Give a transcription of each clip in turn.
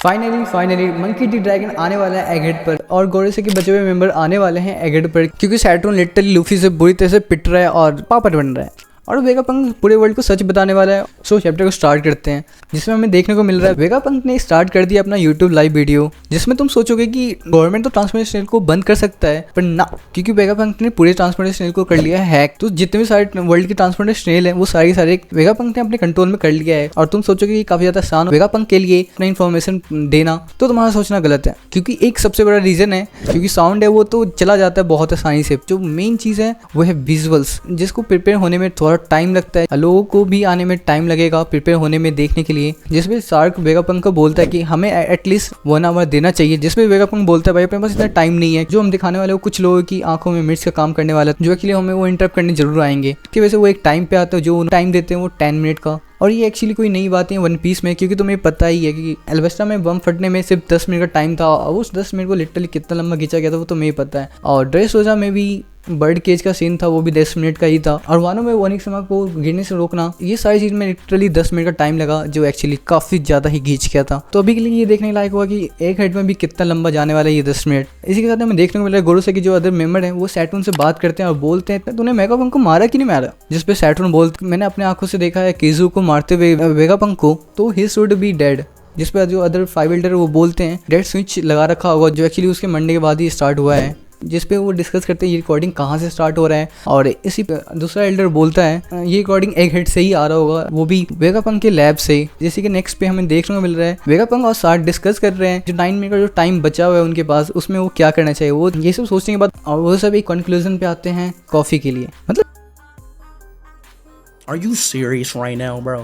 Finally monkey D dragon आने वाला है एगहेड पर और गोरेसे के बचे हुए मेंबर आने वाले हैं एगहेड पर, क्योंकि सैटर्न लिटरली लूफी से बुरी तरह से पिट रहा है और पापड़ बन रहा है और वेगापंक पूरे वर्ल्ड को सच बताने वाला है। सो चैप्टर को स्टार्ट करते हैं, जिसमें हमें देखने को मिल रहा है वेगापंक ने स्टार्ट कर दिया अपना यूट्यूब लाइव वीडियो, जिसमें तुम सोचोगे कि गवर्नमेंट तो ट्रांसपोर्टेशन चैनल को बंद कर सकता है, पर ना, क्योंकि वेगापंक ने पूरे ट्रांसपोर्टेशन चैनल को कर लिया है हैक। तो जितने भी सारे वर्ल्ड के ट्रांसपोर्टेशन चैनल है वो सारे वेगापंक ने अपने कंट्रोल में कर लिया है। और तुम सोचोगे कि काफी ज्यादा आसान वेगापंक के लिए अपना इन्फॉर्मेशन देना, तो तुम्हारा सोचना गलत है, क्योंकि एक सबसे बड़ा रीजन है क्योंकि साउंड है वो तो चला जाता है बहुत आसानी से। जो मेन चीज है वो है विजुअल्स, जिसको प्रिपेयर होने में थोड़ा टाइम लगता है, लोगों को भी आने में टाइम लगेगा प्रिपेयर होने में देखने के लिए। जिसमें शार्क वेगापंक को बोलता है कि हमें एटलीस्ट 1 आवर देना चाहिए, जिसमें वेगापंक बोलता है भाई अपने पास इतना टाइम नहीं है। जो हम दिखाने वाले वो कुछ लोगों की आंखों में मिर्च का काम करने वाला है, जो एक्चुअली हमें वो इंटरप्ट करने जरूर आएंगे। इसकी वजह से वो एक टाइम पे आते हैं, जो टाइम देते हैं वो 10 मिनट का। और ये एक्चुअली कोई नई बात है वन पीस में, क्योंकि तुम्हें पता ही है कि एल्वेस्टा में बम फटने में सिर्फ 10 मिनट का टाइम था, और उस 10 मिनट को लिटरली कितना लंबा खींचा गया था वो तुम्हें पता है। और ड्रेसरोसा में भी बर्ड केज का सीन था, वो भी 10 मिनट का ही था। और वानो में ओनिक्समा को गिरने से रोकना, ये सारी चीज में लिटरली 10 मिनट का टाइम लगा, जो एक्चुअली काफी ज्यादा ही खींच गया था। तो अभी के लिए ये देखने लायक हुआ कि एक हेड में भी कितना लंबा जाने वाला है ये 10 मिनट। इसी के साथ हमें देखने को मिला गोरोसे की जो अदर मेंबर है वो सैटर्न से बात करते हैं और बोलते हैं तूने वेगापंक को मारा कि नहीं मारा, जिसपे सैटर्न बोलते मैंने अपने आंखों से देखा है किजू को मारते हुए वेगापंक को, तो ही शुड बी डेड। जिस पर जो अदर 5 एल्डर वो बोलते हैं डेड स्विच लगा रखा होगा, जो एक्चुअली उसके मरने के बाद ही स्टार्ट हुआ है। जिस पे वो डिस्कस करते हैं ये रिकॉर्डिंग कहाँ से स्टार्ट हो रहा है, और इसी दूसरा एल्डर बोलता है ये रिकॉर्डिंग एक हेड से ही आ रहा होगा, वो भी वेगापंक के लैब से। जैसे कि नेक्स्ट पे हमें देखने को मिल रहा है वेगापंक और साथ डिस्कस कर रहे हैं जो 9 मिनट का जो टाइम बचा हुआ है उनके पास, उसमें वो क्या करना चाहिए। वो ये सब सोचने के बाद वो सब एक कंक्लूजन पे आते हैं कॉफी के लिए। मतलब Are you serious right now, bro?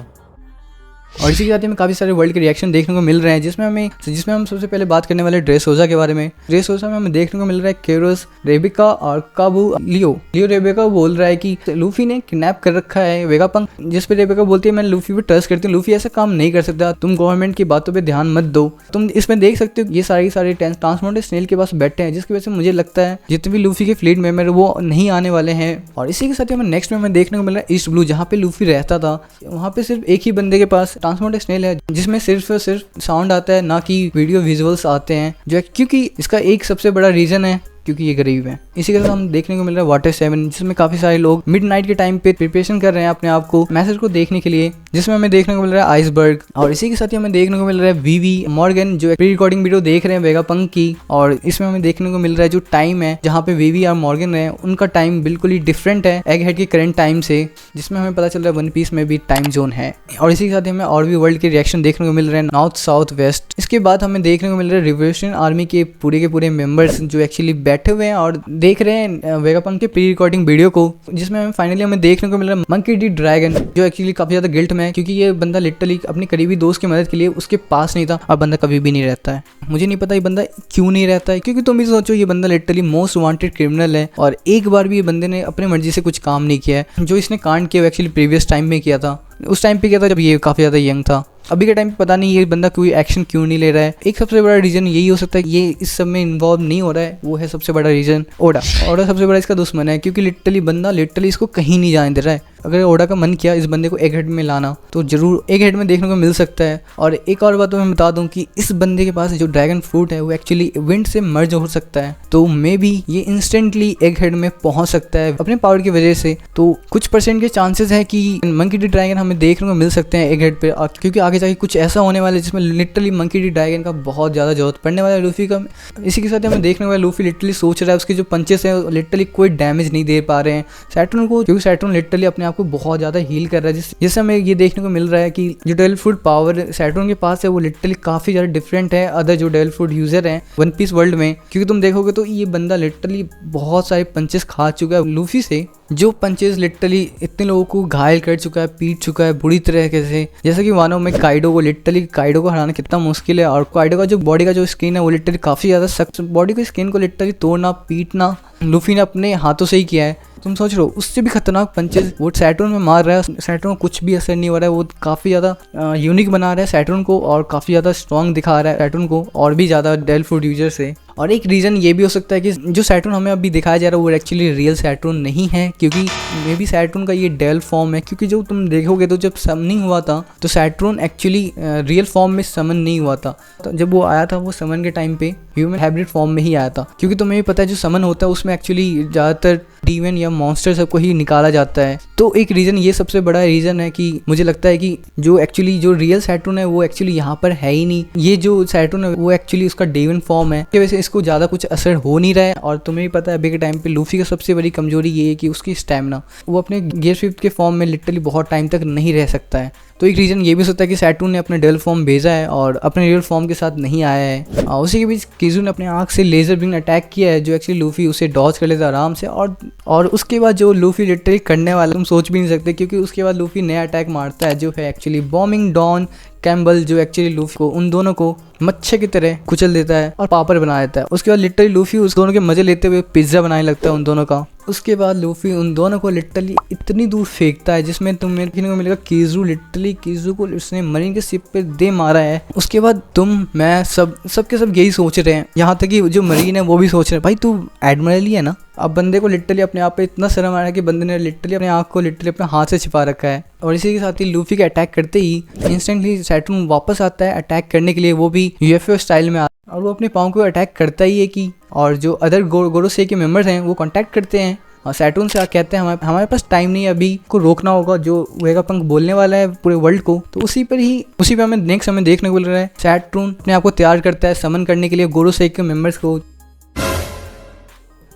और इसी के साथ हमें काफ़ी सारे वर्ल्ड के रिएक्शन देखने को मिल रहे हैं, जिसमें हम सबसे पहले बात करने वाले ड्रेसरोसा के बारे में। ड्रेसरोसा में हमें देखने को मिल रहा है केरोस, रेबिका और काबू लियो रेबिका बोल रहा है कि लूफी ने किडनैप कर रखा है वेगापंक, जिस पे रेबिका बोलती है मैं लूफी पे ट्रस्ट करती हूँ, लूफी ऐसा काम नहीं कर सकता, तुम गवर्नमेंट की बातों पर ध्यान मत दो। तुम इसमें देख सकते हो ये सारे ट्रांसपोर्टर स्नेल के पास बैठे हैं, जिसकी वजह से मुझे लगता है जितने भी लूफी के फ्लीट मेंबर वो नहीं आने वाले हैं। और इसी के साथ हमें नेक्स्ट में हमें देखने को मिल रहा है ईस्ट ब्लू, जहाँ पे लूफी रहता था। वहाँ पे सिर्फ एक ही बंदे के पास ट्रांसपोर्टर स्नेल है, जिसमें सिर्फ साउंड आता है, ना कि वीडियो विजुअल्स आते हैं, जो क्योंकि इसका एक सबसे बड़ा रीजन है क्योंकि ये गरीब है। इसी के साथ हम देखने को मिल रहा है वाटर 7, जिसमें काफी सारे लोग मिडनाइट के टाइम पे प्रिपरेशन कर रहे हैं अपने आप को मैसेज को देखने के लिए, जिसमें हमें देखने को मिल रहा है आइसबर्ग। और इसी के साथ ही हमें देखने को मिल रहा है वीवी मॉर्गन, जो प्री रिकॉर्डिंग वीडियो देख रहे हैं वेगापंक की। और इसमें हमें देखने को मिल रहा है जो टाइम है जहाँ पे वीवी और मॉर्गन है उनका टाइम बिल्कुल ही डिफरेंट है एग हेड के करंट टाइम से, जिसमें हमें पता चल रहा है वन पीस में भी टाइम जोन है। और इसी के साथ हमें और भी वर्ल्ड के रिएक्शन देखने को मिल रहे हैं नॉर्थ साउथ वेस्ट। इसके बाद हमें देखने को मिल रहा है रिवोल्यूशन आर्मी के पूरे मेंबर्स जो एक्चुअली बैठे हुए हैं और देख रहे हैं वेगापंक के प्री रिकॉर्डिंग वीडियो को, जिसमें हमें फाइनली देखने को मिल रहा है मंकी डी ड्रैगन, जो एक्चुअली काफी ज्यादा गिल्ट में है, क्योंकि ये बंदा लिटरली अपने करीबी दोस्त की मदद के लिए उसके पास नहीं था, और बंदा कभी भी नहीं रहता है। मुझे नहीं पता ये बंदा क्यों नहीं रहता है, क्योंकि तुम भी सोचो ये बंदा लिटरली मोस्ट वांटेड क्रिमिनल है, और एक बार भी ये बंदे ने अपनी मर्जी से कुछ काम नहीं किया है। जो इसने कांड किया एक्चुअली प्रीवियस टाइम में किया था, उस टाइम पे किया था जब ये काफी ज्यादा यंग था। अभी के टाइम पे पता नहीं ये बंदा कोई एक्शन क्यों नहीं ले रहा है। एक सबसे बड़ा रीजन यही हो सकता है कि ये इस सब में इन्वॉल्व नहीं हो रहा है, वो है सबसे बड़ा रीजन ओडा सबसे बड़ा इसका दुश्मन है, क्योंकि लिटरली इसको कहीं नहीं जाने दे रहा है। अगर ओडा का मन किया इस बंदे को एक हेड में लाना तो जरूर एक हेड में देखने को मिल सकता है। और एक और बात तो मैं बता दूं कि इस बंदे के पास जो ड्रैगन फ्रूट है वो एक्चुअली विंड से मर्ज हो सकता है, तो मे बी ये इंस्टेंटली एक हेड में पहुंच सकता है अपने पावर की वजह से। तो कुछ परसेंट के चांसेस है कि मंकी डी ड्रैगन हमें देखने को मिल सकते हैं एक हेड पे, क्योंकि आगे जाके कुछ ऐसा होने वाला है जिसमें लिटरली मंकी डी ड्रैगन का बहुत ज्यादा जरूरत पड़ने वाला है लूफी का। इसी के साथ हमें देखने को लूफी लिटरली सोच रहा है उसके जो पंचेस है लिटरली कोई डैमेज नहीं दे पा रहे हैं सैटर्न को, क्योंकि सैटर्न लिटरली अपने आप को बहुत ज्यादा हील कर रहा है। जिससे हमें ये देखने को मिल रहा है कि जो डेविल फ्रूट पावर सैटर्न के पास है वो लिटरली काफी ज्यादा डिफरेंट है अदर जो डेविल फ्रूट यूजर हैं वन पीस वर्ल्ड में, क्योंकि तुम देखोगे तो ये बंदा लिटरली बहुत सारे पंचेस खा चुका है लूफी से, जो पंचेस लिटरली इतने लोगों को घायल कर चुका है, पीट चुका है बुरी तरीके से। जैसे कि वानो में काइडो को हराना कितना मुश्किल है, और काइडो का जो बॉडी का जो स्किन है वो लिटरली काफी ज्यादा सख्त, बॉडी की स्किन को लिटरली तोड़ना पीटना लूफी ने अपने हाथों से ही किया है। तुम सोच रहे हो उससे भी खतरनाक पंचेस वो सैटर्न में मार रहा है, सैटर्न को कुछ भी असर नहीं हो रहा है, वो काफी ज्यादा यूनिक बना रहा है सैटर्न को और काफी ज्यादा स्ट्रॉन्ग दिखा रहा है सैटर्न को और भी ज्यादा डेविल फ्रूट यूजर से। और एक रीज़न ये भी हो सकता है कि जो सैटर्न हमें अभी दिखाया जा रहा है वो एक्चुअली रियल सैटर्न नहीं है, क्योंकि मे बी सैटर्न का ये डेल फॉर्म है। क्योंकि जो तुम देखोगे तो जब समनिंग हुआ था तो सैटर्न एक्चुअली रियल फॉर्म में समन नहीं हुआ था। तो जब वो आया था वो समन के टाइम पे ह्यूमन हाइब्रिड फॉर्म में ही आया था, क्योंकि तुम्हें भी पता है जो समन होता है उसमें एक्चुअली ज़्यादातर डीमन या मॉन्स्टर सबको ही निकाला जाता है। तो एक रीज़न ये सबसे बड़ा रीज़न है कि मुझे लगता है कि जो एक्चुअली जो रियल सैटर्न है वो एक्चुअली यहाँ पर है ही नहीं। ये जो सैटर्न है वो एक्चुअली उसका डेवन फॉर्म है, की वजह से इसको ज़्यादा कुछ असर हो नहीं रहा है। और तुम्हें भी पता है अभी के टाइम पे लूफी का सबसे बड़ी कमजोरी ये है कि उसकी स्टैमिना, वो अपने गियर 5 के फॉर्म में लिटरली बहुत टाइम तक नहीं रह सकता है। तो एक रीज़न ये भी हो सकता है कि सैटर्न ने अपने डेल फॉर्म भेजा है और अपने रियल फॉर्म के साथ नहीं आया है। उसी के बीच किजू ने अपने आँख से लेजर बीम अटैक किया है, जो एक्चुअली लूफी उसे डॉज कर लेता है आराम से। और उसके बाद जो लूफी लिटरली करने वाला तुम सोच भी नहीं सकते, क्योंकि उसके बाद लूफी नया अटैक मारता है जो है एक्चुअली बॉम्बिंग डॉन कैम्बल, जो एक्चुअली लूफी को उन दोनों को मच्छर की तरह कुचल देता है और पापड़ बना देता है। उसके बाद लिटरली लूफी उस दोनों के मजे लेते हुए पिज्ज़ा बनाने लगता है उन दोनों का। उसके बाद लूफी उन दोनों को लिटरली इतनी दूर फेंकता है जिसमें तुम्हें देखने को मिलेगा किजू, लिटरली किजू को उसने मरीन के सिप पे दे मारा है। उसके बाद तुम मैं सबके यही सोच रहे हैं, यहाँ तक कि जो मरीन है वो भी सोच रहे हैं भाई तू एडमिरल ही है ना। अब बंदे को लिटरली अपने आप पे इतना शर्म आ रहा है कि बंदे ने लिटरली अपने आँख को लिटरली अपने हाथ से छिपा रखा है। और इसी के साथ ही लूफी के अटैक करते ही इंस्टेंटली सैटर्न वापस आता है अटैक करने के लिए, वो भी यूएफओ स्टाइल में और वो अपने पाँव को अटैक करता ही है कि। और जो अदर गोरोसेई के मेंबर्स हैं वो कांटेक्ट करते हैं और सैटर्न से कहते हैं हमारे पास टाइम नहीं है, अभी को रोकना होगा जो वेगापंक बोलने वाला है पूरे वर्ल्ड को। तो उसी पे हमें नेक्स्ट हमें देखने को मिल रहा है सैटर्न अपने आप को तैयार करता है समन करने के लिए गोरोसेई के मेंबर्स को,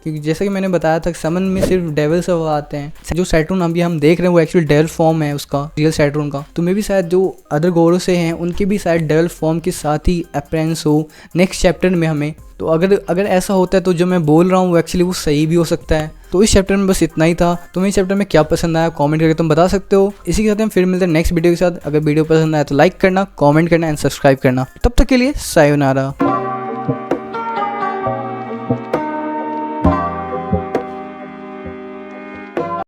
क्योंकि जैसा कि मैंने बताया था समन में सिर्फ डेविल सब आते हैं। जो सैटर्न अभी हम देख रहे हैं वो एक्चुअली डेविल फॉर्म है उसका, रियल सैटर्न का। तो मे भी शायद जो अदर गोरो से हैं उनके भी शायद डेविल फॉर्म के साथ ही अपीयरेंस हो नेक्स्ट चैप्टर में हमें। तो अगर ऐसा होता है तो जो मैं बोल रहा हूँ वो एक्चुअली वो सही भी हो सकता है। तो इस चैप्टर में बस इतना ही था। तुम्हें इस चैप्टर में क्या पसंद आया कमेंट करके तुम बता सकते हो। इसी के साथ हम फिर मिलते हैं नेक्स्ट वीडियो के साथ। अगर वीडियो पसंद आया तो लाइक करना, कमेंट करना एंड सब्सक्राइब करना। तब तक के लिए सायोनारा।